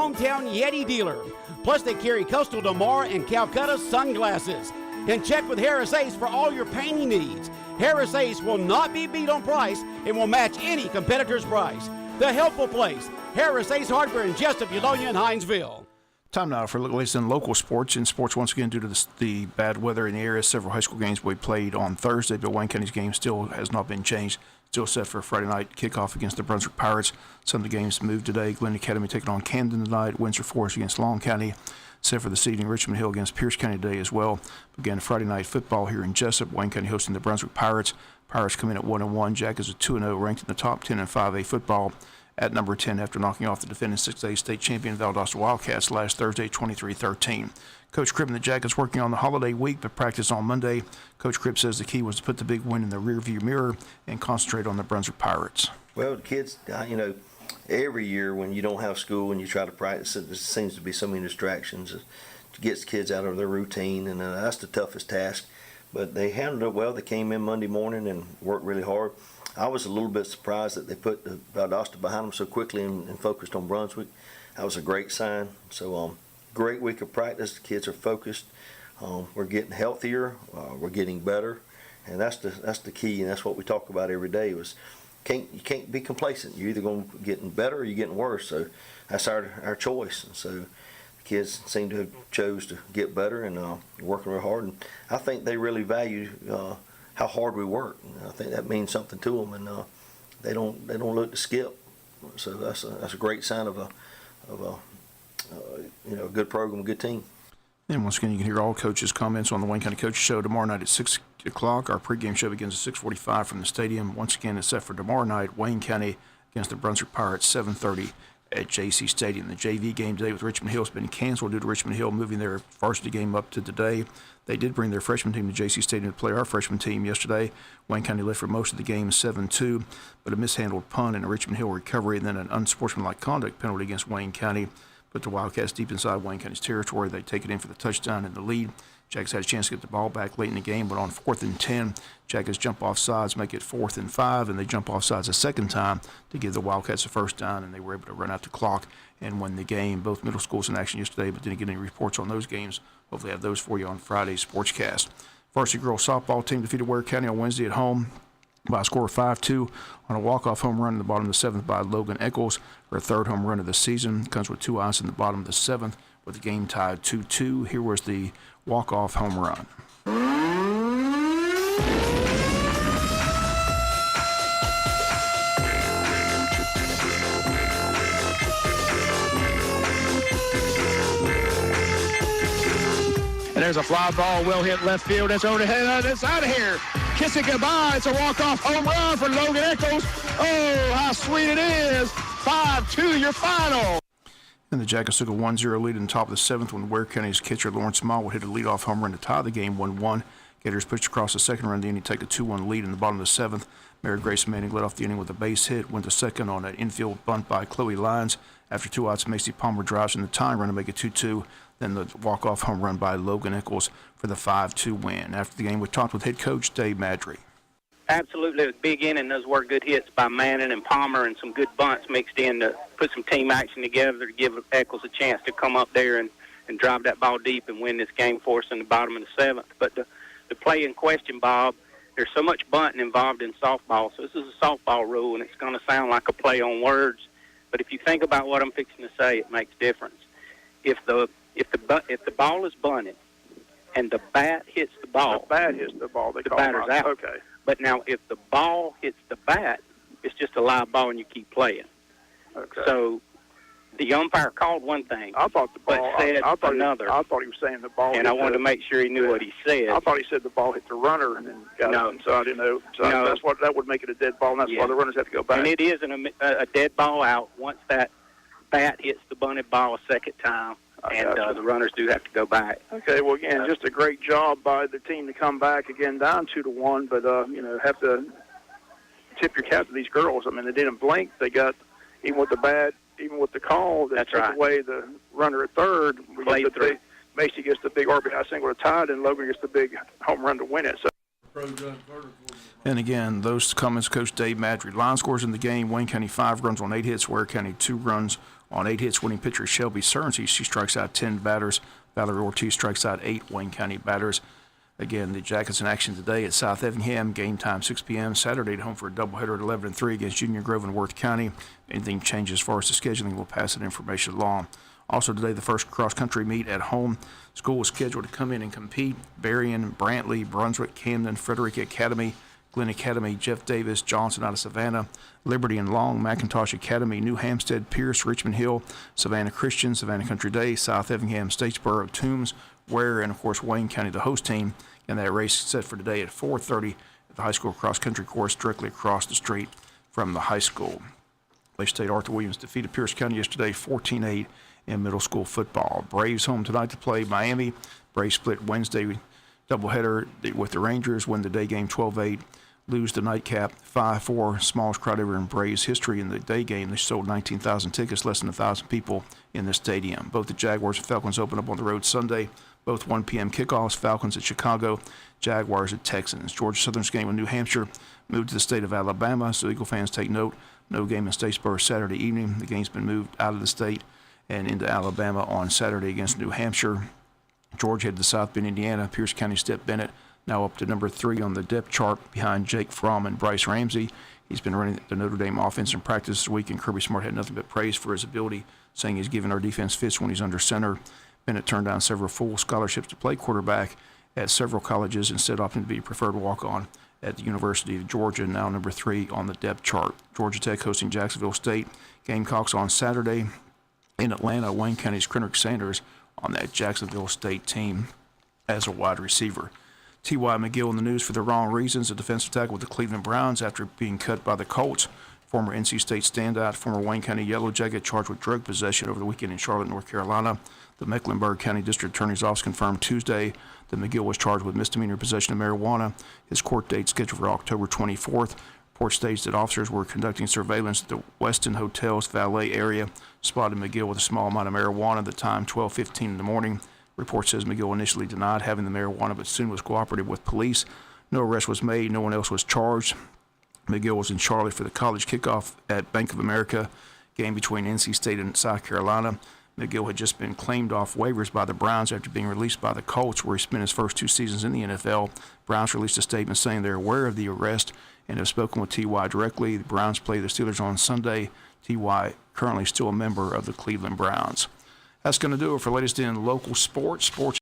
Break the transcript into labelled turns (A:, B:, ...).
A: Hometown Yeti dealer. Plus, they carry Coastal Damar and Calcutta sunglasses. And check with Harris Ace for all your painting needs. Harris Ace will not be beat on price and will match any competitor's price. The helpful place, Harris Ace Hardware in Jesup, Eulonia, and Hinesville.
B: Time now for latest in local sports. In sports, once again, due to the bad weather in the area, several high school games will be played on Thursday, but Wayne County's game still has not been changed. Still set for a Friday night kickoff against the Brunswick Pirates. Some of the games moved today. Glen Academy taking on Camden tonight. Windsor Forest against Long County. Set for the seeding. Richmond Hill against Pierce County today as well. Again, Friday night football here in Jesup. Wayne County hosting the Brunswick Pirates. Pirates come in at 1-1. Jackets are 2-0, ranked in the top 10 in 5A football at number 10 after knocking off the defending 6A state champion Valdosta Wildcats last Thursday, 23-13. Coach Cribb and the Jackets working on the holiday week, but practice on Monday. Coach Cribb says the key was to put the big win in the rearview mirror and concentrate on the Brunswick Pirates.
C: Well, the kids, every year when you don't have school and you try to practice it, there seems to be so many distractions. It gets kids out of their routine, and that's the toughest task. But they handled it well. They came in Monday morning and worked really hard. I was a little bit surprised that they put the Valdosta behind them so quickly and focused on Brunswick. That was a great sign. So great week of practice. The kids are focused. We're getting healthier. We're getting better, and that's the key. And that's what we talk about every day. You can't be complacent. You're either going to get better or you're getting worse. So that's our choice. And so the kids seem to have chose to get better and working real hard. And I think they really value how hard we work. And I think that means something to them, and they don't look to skip. So that's a great sign of a good program, a good team.
B: And once again, you can hear all coaches' comments on the Wayne County Coaches Show tomorrow night at 6 o'clock. Our pregame show begins at 6:45 from the stadium. Once again, it's set for tomorrow night, Wayne County against the Brunswick Pirates, 7:30 at JC Stadium. The JV game today with Richmond Hill has been canceled due to Richmond Hill moving their varsity game up to today. They did bring their freshman team to JC Stadium to play our freshman team yesterday. Wayne County led for most of the game 7-2, but a mishandled punt and a Richmond Hill recovery and then an unsportsmanlike conduct penalty against Wayne County put the Wildcats deep inside Wayne County's territory. They take it in for the touchdown and the lead. Jackets had a chance to get the ball back late in the game, but on 4th and 10, Jackets jump off sides, make it 4th and 5, and they jump off sides a second time to give the Wildcats a first down, and they were able to run out the clock and win the game. Both middle schools in action yesterday, but didn't get any reports on those games. Hopefully have those for you on Friday's Sportscast. Varsity girls softball team defeated Ware County on Wednesday at home by a score of 5-2 on a walk-off home run in the bottom of the 7th by Logan Eccles. Her third home run of the season comes with 2 outs in the bottom of the 7th with the game tied 2-2. Here was the walk-off home run.
D: And there's a fly ball, well hit left field. It's over the head. It's out of here. Kiss it goodbye. It's a walk-off home run for Logan Eccles. Oh, how sweet it is. 5-2, your final.
B: And the Jackets took a 1-0 lead in the top of the 7th when Ware County's catcher Lawrence Small would hit a leadoff home run to tie the game 1-1. Gators pushed across the second run of the inning to take a 2-1 lead in the bottom of the 7th. Mary Grace Manning led off the inning with a base hit, went to second on an infield bunt by Chloe Lyons. After 2 outs, Macy Palmer drives in the tying run to make it 2-2. Then the walk-off home run by Logan Eccles for the 5-2 win. After the game, we talked with head coach Dave Madry.
E: Absolutely, a big inning. Those were good hits by Manning and Palmer and some good bunts mixed in to put some team action together to give Eccles a chance to come up there and drive that ball deep and win this game for us in the bottom of the 7th. But the play in question, Bob, there's so much bunting involved in softball. So this is a softball rule, and it's going to sound like a play on words. But if you think about what I'm fixing to say, it makes difference. If the ball is bunted and the bat hits the ball,
D: The bat hits the ball. They
E: the
D: call
E: batter's
D: it
E: out.
D: Okay.
E: But now if the ball hits the bat, it's just a live ball and you keep playing.
D: Okay.
E: So the umpire called one thing,
D: I thought the ball.
E: but said
D: I thought
E: another.
D: I thought he was saying the ball.
E: And I wanted to make sure he knew what he said.
D: I thought he said the ball hit the runner and then got
E: No.
D: it. So I didn't know. So
E: No.
D: that would make it a dead ball, and that's
E: Yeah.
D: why the runners have to go back.
E: And it is a dead ball out once that bat hits the bunted ball a second time, and the runners do have to go back.
D: Okay, well, again, just a great job by the team to come back again down 2-1, but have to tip your cap to these girls. I mean, they didn't blink. They got, even with the bat, even with the call, they
E: That's
D: took
E: right.
D: away the runner at third.
E: Played through.
D: Macy gets the big RBI single to tie it, and Logan gets the big home run to win it. So.
B: And again, those comments, Coach Dave Madry. Line scores in the game, Wayne County 5 runs on 8 hits, Ware County 2 runs On 8 hits, winning pitcher Shelby Cernsey. She strikes out 10 batters. Valerie Ortiz strikes out 8 Wayne County batters. Again, the Jackets in action today at South Effingham. Game time 6 p.m. Saturday at home for a doubleheader at 11-3 against Junior Grove and Worth County. If anything changes as far as the scheduling, we'll pass that information along. Also today, the first cross-country meet at home. School is scheduled to come in and compete. Berrien, Brantley, Brunswick, Camden, Frederick Academy, Glenn Academy, Jeff Davis, Johnson out of Savannah, Liberty and Long, McIntosh Academy, New Hampstead, Pierce, Richmond Hill, Savannah Christian, Savannah Country Day, South Effingham, Statesboro, Toombs, Ware, and of course Wayne County, the host team. And that race is set for today at 4:30 at the high school cross-country course directly across the street from the high school. Lake State Arthur Williams defeated Pierce County yesterday 14-8 in middle school football. Braves home tonight to play Miami. Braves split Wednesday doubleheader with the Rangers, win the day game 12-8, lose the nightcap 5-4, smallest crowd ever in Braves history in the day game. They sold 19,000 tickets, less than 1,000 people in the stadium. Both the Jaguars and Falcons open up on the road Sunday. Both 1 p.m. kickoffs, Falcons at Chicago, Jaguars at Texans. Georgia Southern's game with New Hampshire moved to the state of Alabama, so Eagle fans take note. No game in Statesboro Saturday evening. The game's been moved out of the state and into Alabama on Saturday against New Hampshire. Georgia headed to South Bend, Indiana. Pierce County Step Bennett now up to number 3 on the depth chart behind Jake Fromm and Bryce Ramsey. He's been running the Notre Dame offense in practice this week, and Kirby Smart had nothing but praise for his ability, saying he's given our defense fits when he's under center. Bennett turned down several full scholarships to play quarterback at several colleges, instead opting to be a preferred walk-on at the University of Georgia, now number 3 on the depth chart. Georgia Tech hosting Jacksonville State. Gamecocks on Saturday in Atlanta. Wayne County's Kendrick Sanders on that Jacksonville State team as a wide receiver. T.Y. McGill in the news for the wrong reasons. A defensive tackle with the Cleveland Browns after being cut by the Colts. Former NC State standout, former Wayne County Yellow Jacket charged with drug possession over the weekend in Charlotte, North Carolina. The Mecklenburg County District Attorney's Office confirmed Tuesday that McGill was charged with misdemeanor possession of marijuana. His court date scheduled for October 24th. Report states that officers were conducting surveillance at the Westin Hotel's valet area, spotted McGill with a small amount of marijuana at the time, 12:15 in the morning. Report says McGill initially denied having the marijuana, but soon was cooperative with police. No arrest was made. No one else was charged. McGill was in Charlotte for the college kickoff at Bank of America game between NC State and South Carolina. McGill had just been claimed off waivers by the Browns after being released by the Colts, where he spent his first 2 seasons in the NFL. Browns released a statement saying they're aware of the arrest and have spoken with T.Y. directly. The Browns play the Steelers on Sunday. T.Y. currently still a member of the Cleveland Browns. That's going to do it for latest in local sports. Sports